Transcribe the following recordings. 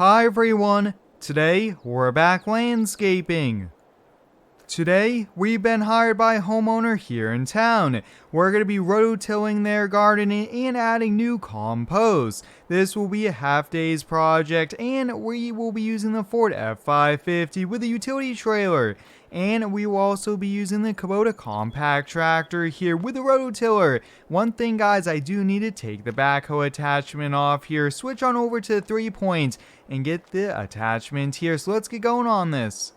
Hi everyone, today we're back landscaping. Today, we've been hired by a homeowner here in town. We're going to be rototilling their garden and adding new compost. This will be a half-day's project, and we will be using the Ford F550 with a utility trailer. And we will also be using the Kubota compact tractor here with a rototiller. One thing, guys, I do need to take the backhoe attachment off here, switch on over to 3-point, and get the attachment here. So let's get going on this.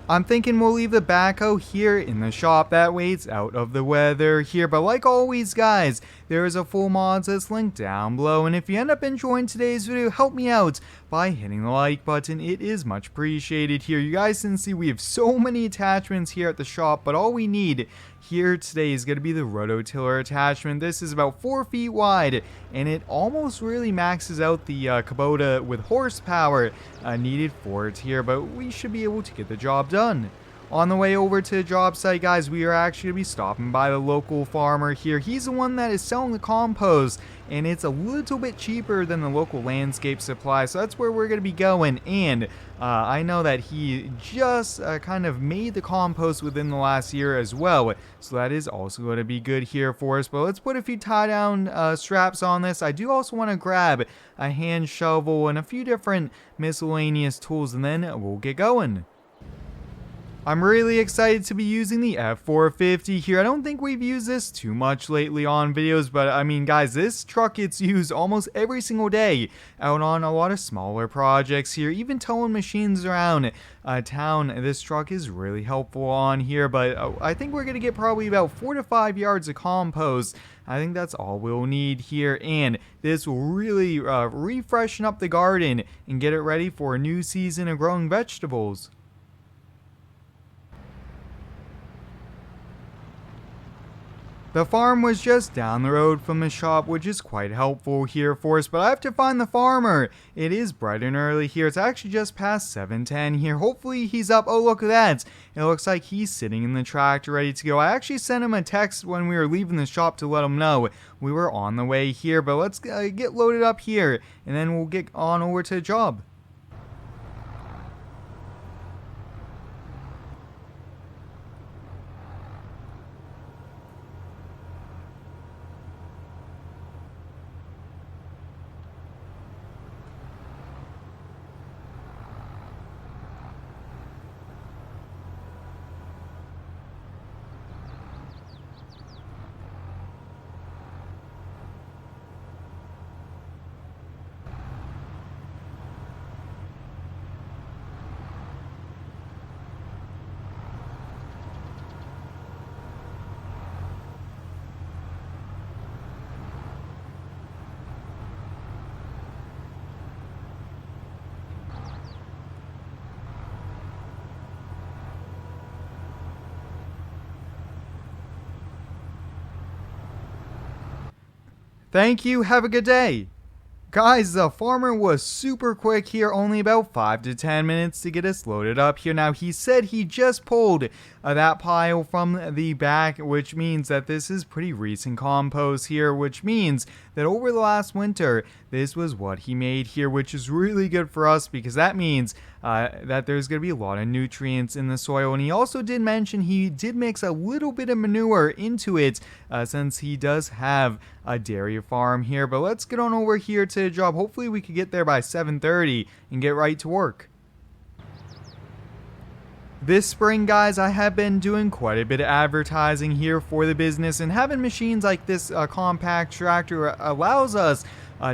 I'm thinking we'll leave the backhoe here in the shop, that way it's out of the weather here. But like always, guys, there is a full mods list linked down below, and if you end up enjoying today's video, help me out by hitting the like button. It is much appreciated here. You guys can see we have so many attachments here at the shop, but all we need here today is going to be the rototiller attachment. This is about 4 feet wide, and it almost really maxes out the Kubota with horsepower needed for it here, but we should be able to get the job done. On the way over to the job site, guys, we are actually going to be stopping by the local farmer here. He's the one that is selling the compost, and it's a little bit cheaper than the local landscape supply, so that's where we're going to be going. And I know that he just kind of made the compost within the last year as well, so that is also going to be good here for us. But let's put a few tie-down straps on this. I do also want to grab a hand shovel and a few different miscellaneous tools, and then we'll get going. I'm really excited to be using the F450 here. I don't think we've used this too much lately on videos, but I mean, guys, this truck gets used almost every single day out on a lot of smaller projects here, even towing machines around town. This truck is really helpful on here, but I think we're going to get probably about 4 to 5 yards of compost. I think that's all we'll need here, and this will really refreshen up the garden and get it ready for a new season of growing vegetables. The farm was just down the road from the shop, which is quite helpful here for us, but I have to find the farmer. It is bright and early here. It's actually just past 7:10 here. Hopefully he's up. Oh, look at that. It looks like he's sitting in the tractor ready to go. I actually sent him a text when we were leaving the shop to let him know we were on the way here, but let's get loaded up here, and then we'll get on over to the job. Thank you, have a good day. Guys, the farmer was super quick here, only about 5 to 10 minutes to get us loaded up here. Now, he said he just pulled that pile from the back, which means that this is pretty recent compost here, which means that over the last winter, this was what he made here, which is really good for us because that means that there's going to be a lot of nutrients in the soil. And he also did mention he did mix a little bit of manure into it since he does have a dairy farm here. But let's get on over here to the job. Hopefully we could get there by 7:30 and get right to work. This spring, guys, I have been doing quite a bit of advertising here for the business, and having machines like this compact tractor allows us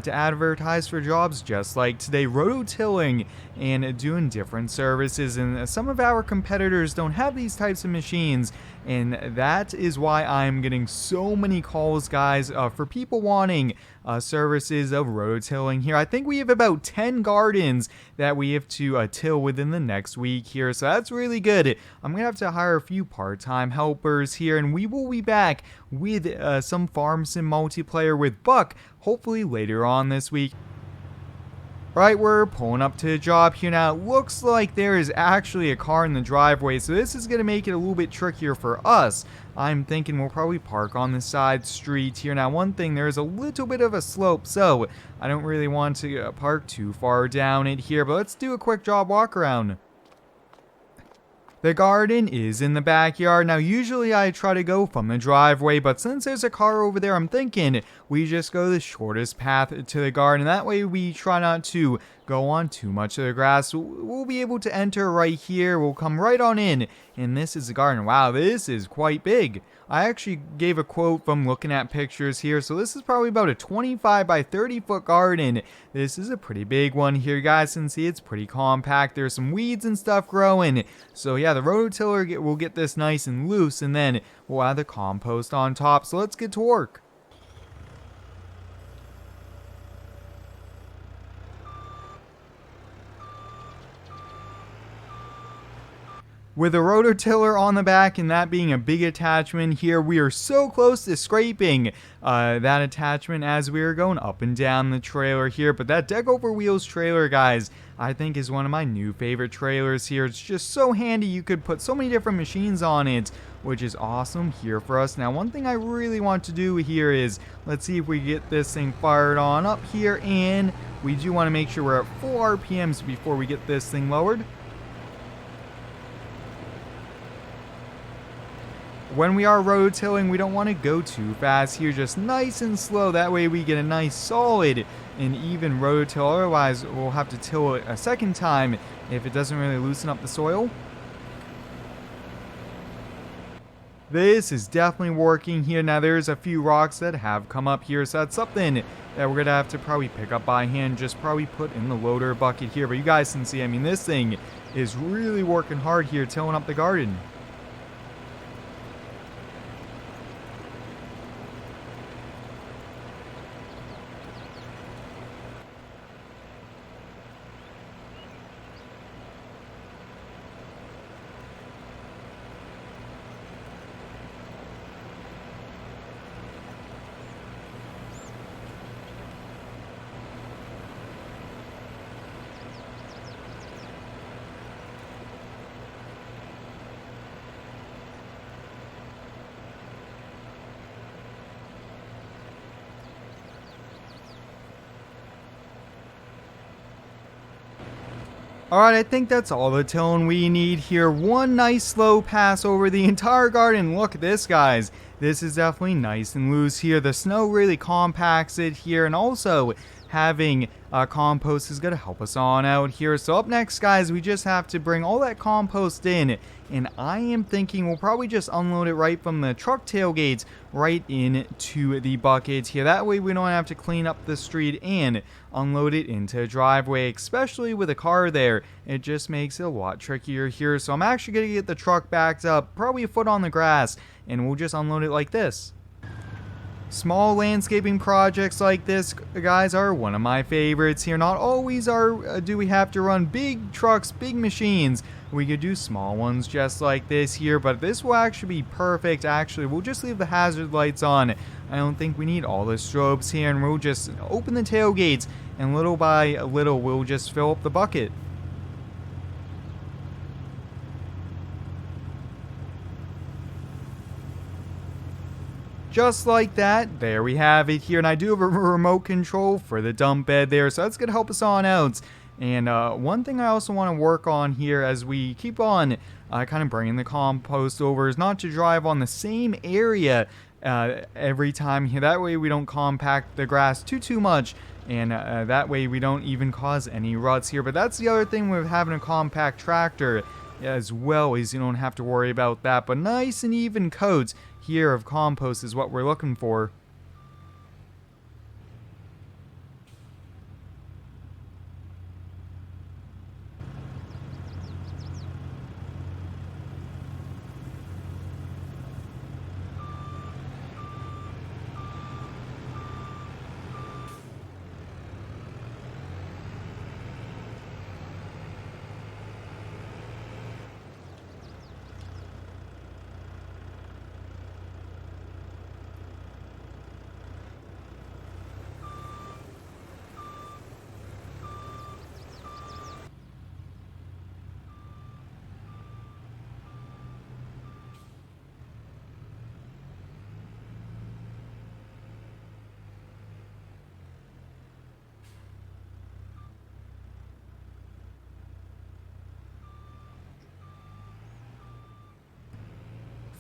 to advertise for jobs just like today, rototilling and doing different services. And some of our competitors don't have these types of machines, and that is why I'm getting so many calls, guys, for people wanting services of rototilling here. I think we have about 10 gardens that we have to till within the next week here, so that's really good. I'm gonna have to hire a few part-time helpers here, and we will be back with some farm sim multiplayer with Buck hopefully later on this week. Right, we're pulling up to the job here now. It looks like there is actually a car in the driveway, so this is going to make it a little bit trickier for us. I'm thinking we'll probably park on the side street here. Now, one thing, there is a little bit of a slope, so I don't really want to park too far down it here, but let's do a quick job walk around. The garden is in the backyard. Now, usually I try to go from the driveway, but since there's a car over there, I'm thinking we just go the shortest path to the garden. That way we try not to go on too much of the grass. We'll be able to enter right here. We'll come right on in, and this is the garden. Wow, this is quite big. I actually gave a quote from looking at pictures here, so this is probably about a 25 by 30 foot garden. This is a pretty big one here, you guys can see it's pretty compact. There's some weeds and stuff growing, so yeah, the rototiller will get this nice and loose, and then we'll add the compost on top. So let's get to work. With a rototiller on the back and that being a big attachment here, we are so close to scraping that attachment as we are going up and down the trailer here. But that deck over wheels trailer, guys, I think is one of my new favorite trailers here. It's just so handy. You could put so many different machines on it, which is awesome here for us. Now, one thing I really want to do here is, let's see if we get this thing fired on up here, and we do want to make sure we're at full RPMs before we get this thing lowered. When we are rototilling, we don't want to go too fast here, just nice and slow. That way we get a nice solid and even rototill. Otherwise, we'll have to till it a second time if it doesn't really loosen up the soil. This is definitely working here. Now, there's a few rocks that have come up here, so that's something that we're going to have to probably pick up by hand, just probably put in the loader bucket here. But you guys can see, I mean, this thing is really working hard here, tilling up the garden. Alright, I think that's all the tilling we need here. One nice slow pass over the entire garden. Look at this, guys. This is definitely nice and loose here. The snow really compacts it here, and also having compost is going to help us on out here. So up next, guys, we just have to bring all that compost in, and I am thinking we'll probably just unload it right from the truck tailgates right into the buckets here. That way we don't have to clean up the street and unload it into a driveway, especially with a car there. It just makes it a lot trickier here. So I'm actually going to get the truck backed up, probably a foot on the grass, and we'll just unload it like this. Small landscaping projects like this, guys, are one of my favorites here. Not always do we have to run big trucks, big machines. We could do small ones just like this here, but this will actually be perfect. Actually, we'll just leave the hazard lights on. I don't think we need all the strobes here, and we'll just open the tailgates, and little by little, we'll just fill up the bucket. Just like that, there we have it here, and I do have a remote control for the dump bed there, so that's going to help us on out. And one thing I also want to work on here as we keep on kind of bringing the compost over is not to drive on the same area every time here. That way we don't compact the grass too much, and that way we don't even cause any ruts here. But that's the other thing with having a compact tractor as well, is you don't have to worry about that. But nice and even coats here of compost is what we're looking for.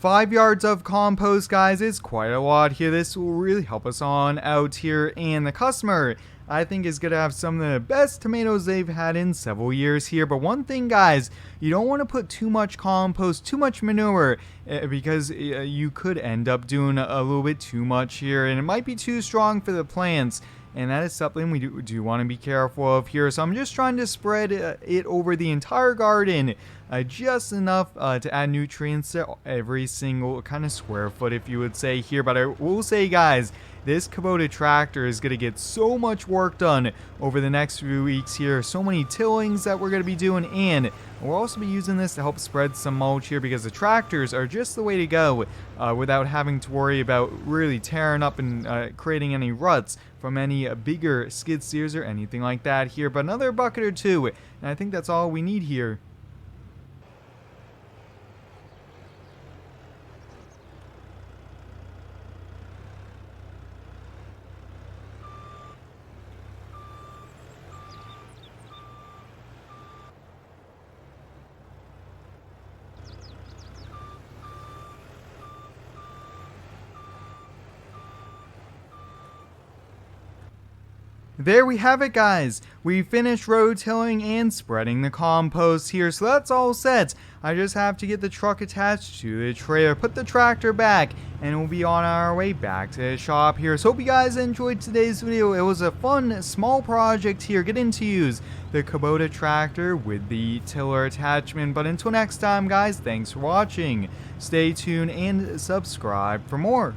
5 yards of compost, guys, is quite a lot here. This will really help us on out here, and the customer, I think, is going to have some of the best tomatoes they've had in several years here. But one thing, guys, you don't want to put too much compost, too much manure, because you could end up doing a little bit too much here, and it might be too strong for the plants. And that is something we do want to be careful of here. So I'm just trying to spread it over the entire garden, just enough to add nutrients to every single kind of square foot, if you would say here. But I will say, guys, this Kubota tractor is going to get so much work done over the next few weeks here. So many tillings that we're going to be doing, and we'll also be using this to help spread some mulch here, because the tractors are just the way to go without having to worry about really tearing up and creating any ruts from any bigger skid steers or anything like that here. But another bucket or two, and I think that's all we need here. There we have it, guys. We finished rototilling and spreading the compost here, so that's all set. I just have to get the truck attached to the trailer, put the tractor back, and we'll be on our way back to the shop here. So hope you guys enjoyed today's video. It was a fun, small project here, getting to use the Kubota tractor with the tiller attachment. But until next time, guys, thanks for watching. Stay tuned and subscribe for more.